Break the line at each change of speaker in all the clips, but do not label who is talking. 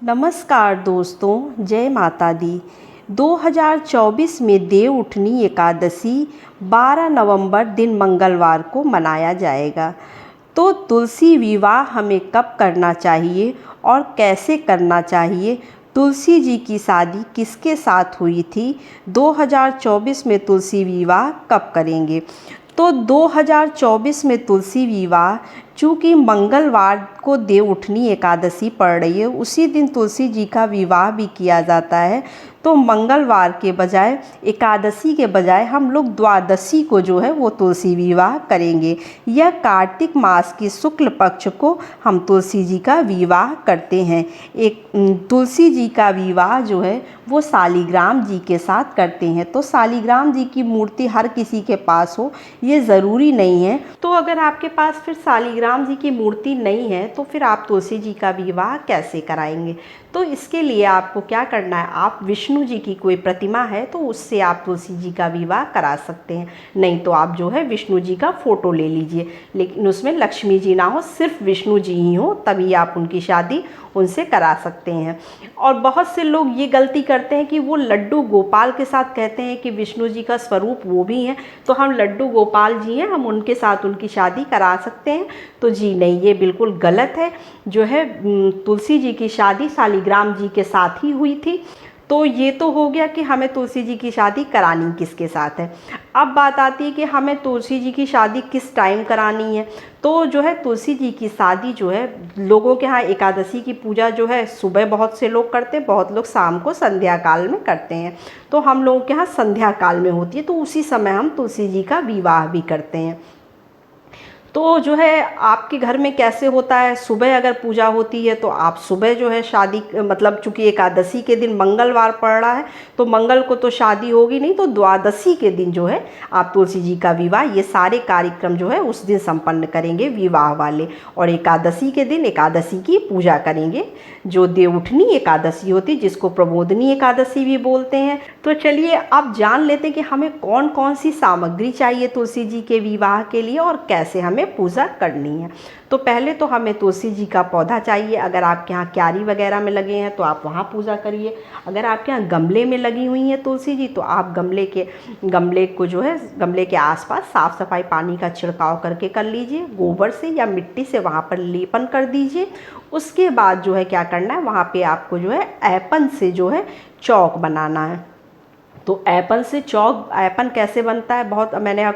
नमस्कार दोस्तों, जय माता दी। 2024 में देव उठनी एकादशी 12 नवंबर दिन मंगलवार को मनाया जाएगा। तो तुलसी विवाह हमें कब करना चाहिए और कैसे करना चाहिए? तुलसी जी की शादी किसके साथ हुई थी? 2024 में तुलसी विवाह कब करेंगे? तो 2024 में तुलसी विवाह चूँकि मंगलवार को देव उठनी एकादशी पड़ रही है, उसी दिन तुलसी जी का विवाह भी किया जाता है। तो मंगलवार के बजाय, एकादशी के बजाय हम लोग द्वादशी को जो है वो तुलसी विवाह करेंगे। यह कार्तिक मास की शुक्ल पक्ष को हम तुलसी जी का विवाह करते हैं। तुलसी जी का विवाह जो है वो शालिग्राम जी के साथ करते हैं। तो शालिग्राम जी की मूर्ति हर किसी के पास हो ये ज़रूरी नहीं है। तो अगर आपके पास फिर शालिग्राम जी की मूर्ति नहीं है तो फिर आप तुलसी जी का विवाह कैसे कराएंगे? तो इसके लिए आपको क्या करना है, आप विष्णु जी की कोई प्रतिमा है तो उससे आप तुलसी जी का विवाह करा सकते हैं। नहीं तो आप जो है विष्णु जी का फ़ोटो ले लीजिए, लेकिन उसमें लक्ष्मी जी ना हो, सिर्फ विष्णु जी ही हो, तभी आप उनकी शादी उनसे करा सकते हैं। और बहुत से लोग ये गलती करते हैं कि वो लड्डू गोपाल के साथ कहते हैं कि विष्णु जी का स्वरूप वो भी हैं, तो हम लड्डू गोपाल जी हैं, हम उनके साथ उनकी शादी करा सकते हैं। तो जी नहीं, ये बिल्कुल गलत है। जो है तुलसी जी की शादी शालिग्राम जी के साथ ही हुई थी। तो ये तो हो गया कि हमें तुलसी जी की शादी करानी किसके साथ है। अब बात आती है कि हमें तुलसी जी की शादी किस टाइम करानी है। तो जो है तुलसी जी की शादी जो है, लोगों के यहाँ एकादशी की पूजा जो है सुबह बहुत से लोग करते हैं, बहुत लोग शाम को संध्या काल में करते हैं। तो हम लोगों के यहाँ संध्या काल में होती है, तो उसी समय हम तुलसी जी का विवाह भी करते हैं। तो जो है आपके घर में कैसे होता है, सुबह अगर पूजा होती है तो आप सुबह जो है शादी, मतलब चूँकि एकादशी के दिन मंगलवार पड़ रहा है तो मंगल को तो शादी होगी नहीं, तो द्वादशी के दिन जो है आप तुलसी जी का विवाह, ये सारे कार्यक्रम जो है उस दिन संपन्न करेंगे विवाह वाले। और एकादशी के दिन एकादशी की पूजा करेंगे, जो देवउठनी एकादशी होती है, जिसको प्रबोधनी एकादशी भी बोलते हैं। तो चलिए अब जान लेते हैं कि हमें कौन कौन सी सामग्री चाहिए तुलसी जी के विवाह के लिए और कैसे हमें पूजा करनी है। तो पहले तो हमें तुलसी जी का पौधा चाहिए। अगर आपके यहाँ क्यारी वगैरह में लगे हैं तो आप वहाँ पूजा करिए। अगर आपके यहाँ गमले में लगी हुई हैं तुलसी जी तो आप गमले को जो है गमले के आसपास साफ सफाई पानी का छिड़काव करके कर लीजिए, गोबर से या मिट्टी से वहाँ पर लेपन कर दीजिए। उसके बाद जो है क्या करना है, वहाँ पे आपको जो है ऐपन से जो है चौक बनाना है। तो ऐपन से चौक, ऐपन कैसे बनता है, बहुत मैंने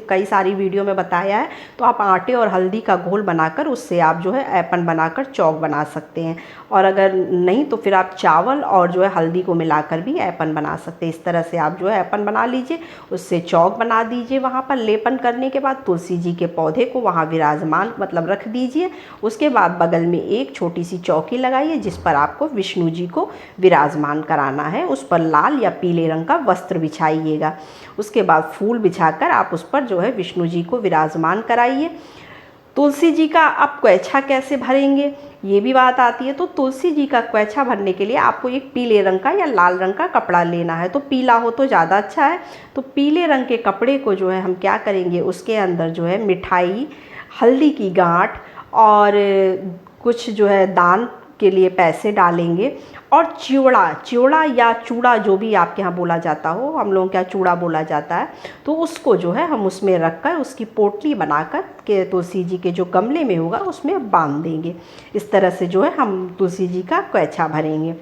कई सारी वीडियो में बताया है। तो आप आटे और हल्दी का घोल बनाकर उससे आप जो है ऐपन बनाकर चौक बना सकते हैं। और अगर नहीं तो फिर आप चावल और जो है हल्दी को मिलाकर भी ऐपन बना सकते हैं। इस तरह से आप जो है ऐपन बना लीजिए, उससे चौक बना दीजिए। वहाँ पर लेपन करने के बाद तुलसी जी के पौधे को वहाँ विराजमान मतलब रख दीजिए। उसके बाद बगल में एक छोटी सी चौकी लगाइए जिस पर आपको विष्णु जी को विराजमान कराना है। उस पर लाल या पीले रंग का वस्त्र बिछाइएगा। उसके बाद फूल बिछाकर आप उस पर जो है विष्णु जी को विराजमान कराइए। तुलसी जी का आप क्वैछा कैसे भरेंगे, ये भी बात आती है। तो तुलसी जी का क्वैछा भरने के लिए आपको एक पीले रंग का या लाल रंग का कपड़ा लेना है। तो पीला हो तो ज़्यादा अच्छा है। तो पीले रंग के कपड़े को जो है हम क्या करेंगे, उसके अंदर जो है मिठाई, हल्दी की गांठ और कुछ जो है दान के लिए पैसे डालेंगे। और चिवड़ा या चूड़ा, जो भी आपके यहाँ बोला जाता हो, हम लोगों के यहाँ चूड़ा बोला जाता है, तो उसको जो है हम उसमें रखकर उसकी पोटली बनाकर के तुलसी जी के जो गमले में होगा उसमें बांध देंगे। इस तरह से जो है हम तुलसी जी का क्वैछा भरेंगे।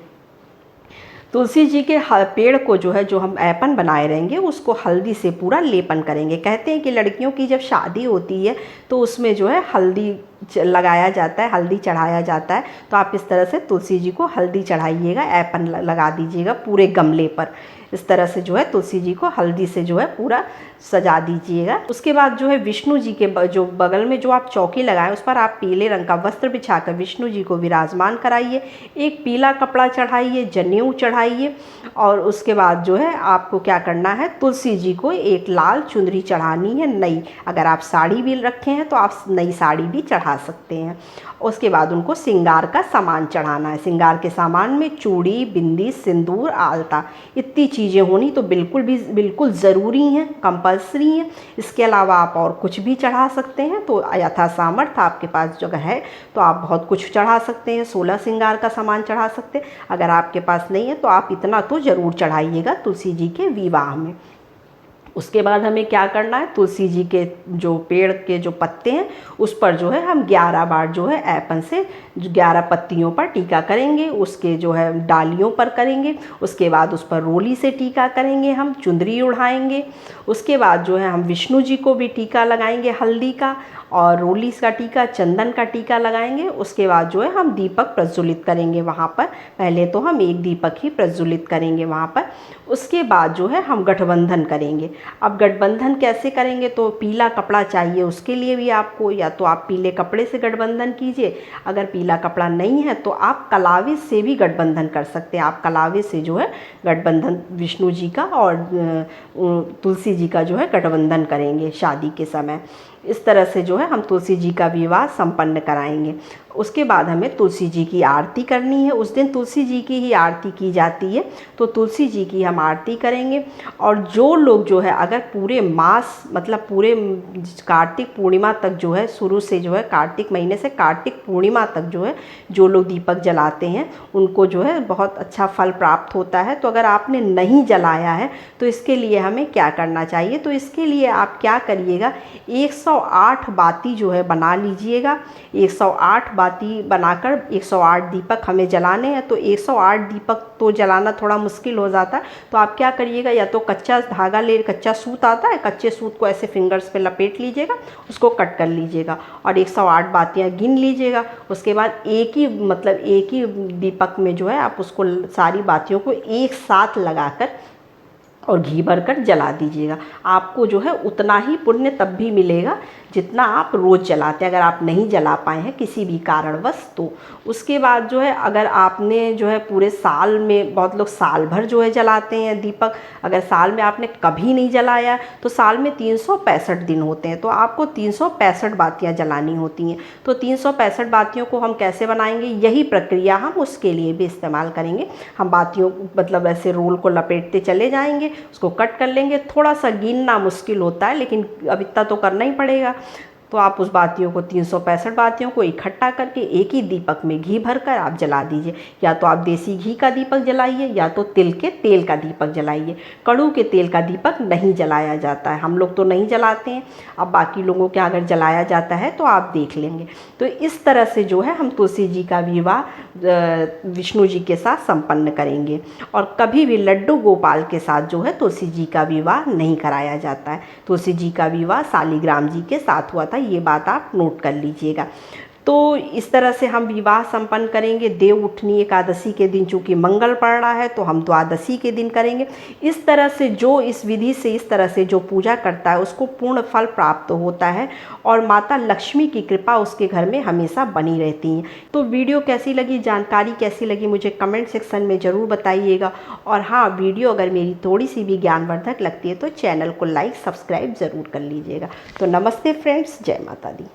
तुलसी जी के पेड़ को जो है, जो हम ऐपन बनाए रहेंगे, उसको हल्दी से पूरा लेपन करेंगे। कहते हैं कि लड़कियों की जब शादी होती है तो उसमें जो है हल्दी लगाया जाता है, हल्दी चढ़ाया जाता है। तो आप इस तरह से तुलसी जी को हल्दी चढ़ाइएगा, ऐपन लगा दीजिएगा पूरे गमले पर। इस तरह से जो है तुलसी जी को हल्दी से जो है पूरा सजा दीजिएगा। उसके बाद जो है विष्णु जी के जो बगल में जो आप चौकी लगाएं उस पर आप पीले रंग का वस्त्र बिछाकर विष्णु जी को विराजमान कराइए। एक पीला कपड़ा चढ़ाइए, जनेऊ चढ़ाइए। और उसके बाद जो है आपको क्या करना है, तुलसी जी को एक लाल चुनरी चढ़ानी है, नई। अगर आप साड़ी भी रखे हैं तो आप नई साड़ी भी चढ़ा चढ़ा सकते हैं। उसके बाद उनको श्रृंगार का सामान चढ़ाना है। श्रृंगार के सामान में चूड़ी, बिंदी, सिंदूर, आलता, इतनी चीज़ें होनी तो बिल्कुल ज़रूरी हैं, कंपल्सरी हैं। इसके अलावा आप और कुछ भी चढ़ा सकते हैं। तो यथा सामर्थ्य आपके पास जगह है तो आप बहुत कुछ चढ़ा सकते हैं, 16 श्रृंगार का सामान चढ़ा सकते हैं। अगर आपके पास नहीं है तो आप इतना तो ज़रूर चढ़ाइएगा तुलसी जी के विवाह में। उसके बाद हमें क्या करना है, तुलसी जी के जो पेड़ के जो पत्ते हैं उस पर जो है हम 11 बार जो है ऐपन से 11 पत्तियों पर टीका करेंगे। उसके जो है डालियों पर करेंगे। उसके बाद उस पर रोली से टीका करेंगे, हम चुंदरी उड़ाएंगे। उसके बाद जो है हम विष्णु जी को भी टीका लगाएंगे हल्दी का, और रोली का टीका, चंदन का टीका लगाएंगे। उसके बाद जो है हम दीपक प्रज्वलित करेंगे वहाँ पर। पहले तो हम एक दीपक ही प्रज्वलित करेंगे वहाँ पर। उसके बाद जो है हम गठबंधन करेंगे। अब गठबंधन कैसे करेंगे, तो पीला कपड़ा चाहिए उसके लिए भी आपको, या तो आप पीले कपड़े से गठबंधन कीजिए। अगर पीला कपड़ा नहीं है तो आप कलावे से भी गठबंधन कर सकते हैं। आप कलावे से जो है गठबंधन विष्णु जी का और तुलसी जी का जो है गठबंधन करेंगे शादी के समय। इस तरह से जो है हम तुलसी जी का विवाह संपन्न कराएंगे। उसके बाद हमें तुलसी जी की आरती करनी है। उस दिन तुलसी जी की ही आरती की जाती है, तो तुलसी जी की हम आरती करेंगे। और जो लोग जो है अगर पूरे मास मतलब पूरे कार्तिक पूर्णिमा तक जो है, शुरू से जो है कार्तिक महीने से कार्तिक पूर्णिमा तक जो है जो लोग दीपक जलाते हैं उनको जो है बहुत अच्छा फल प्राप्त होता है। तो अगर आपने नहीं जलाया है तो इसके लिए हमें क्या करना चाहिए, तो इसके लिए आप क्या करिएगा, 108 बाती जो है बना लीजिएगा। 108 बाती बनाकर 108 दीपक हमें जलाने हैं। तो 108 दीपक तो जलाना थोड़ा मुश्किल हो जाता है, तो आप क्या करिएगा, या तो कच्चा धागा कच्चा सूत आता है, कच्चे सूत को ऐसे फिंगर्स पे लपेट लीजिएगा, उसको कट कर लीजिएगा और 108 बातियाँ गिन लीजिएगा। उसके बाद एक ही दीपक में जो है आप उसको सारी बातियों को एक साथ लगाकर और घी भरकर जला दीजिएगा। आपको जो है उतना ही पुण्य तब भी मिलेगा जितना आप रोज़ जलाते हैं। अगर आप नहीं जला पाए हैं किसी भी कारणवश तो उसके बाद जो है अगर आपने जो है पूरे साल में, बहुत लोग साल भर जो है जलाते हैं दीपक, अगर साल में आपने कभी नहीं जलाया तो साल में 365 दिन होते हैं, तो आपको 365 बातियाँ जलानी होती हैं। तो 365 बातियों को हम कैसे बनाएंगे, यही प्रक्रिया हम उसके लिए भी इस्तेमाल करेंगे। हम बातियों ऐसे रोल को लपेटते चले जाएंगे, उसको कट कर लेंगे। थोड़ा सा गिनना मुश्किल होता है लेकिन अब इतना तो करना ही पड़ेगा। तो आप उस बातियों को 365 बातियों को इकट्ठा करके एक ही दीपक में घी भरकर आप जला दीजिए। या तो आप देसी घी का दीपक जलाइए या तो तिल के तेल का दीपक जलाइए। कड़ू के तेल का दीपक नहीं जलाया जाता है, हम लोग तो नहीं जलाते हैं। अब बाकी लोगों के अगर जलाया जाता है तो आप देख लेंगे। तो इस तरह से जो है हम तुलसी जी का विवाह विष्णु जी के साथ संपन्न करेंगे। और कभी भी लड्डू गोपाल के साथ जो है तुलसी जी का विवाह नहीं कराया जाता है। तुलसी जी का विवाह शालिग्राम जी के साथ हुआ था, ये बात आप नोट कर लीजिएगा। तो इस तरह से हम विवाह संपन्न करेंगे। देव उठनी एकादशी के दिन चूँकि मंगल पड़ रहा है तो हम द्वादशी के दिन करेंगे। इस तरह से जो इस विधि से इस तरह से जो पूजा करता है उसको पूर्ण फल प्राप्त होता है और माता लक्ष्मी की कृपा उसके घर में हमेशा बनी रहती है। तो वीडियो कैसी लगी, जानकारी कैसी लगी, मुझे कमेंट सेक्शन में ज़रूर बताइएगा। और हाँ, वीडियो अगर मेरी थोड़ी सी भी ज्ञानवर्धक लगती है तो चैनल को लाइक सब्सक्राइब ज़रूर कर लीजिएगा। तो नमस्ते फ्रेंड्स, जय माता दी।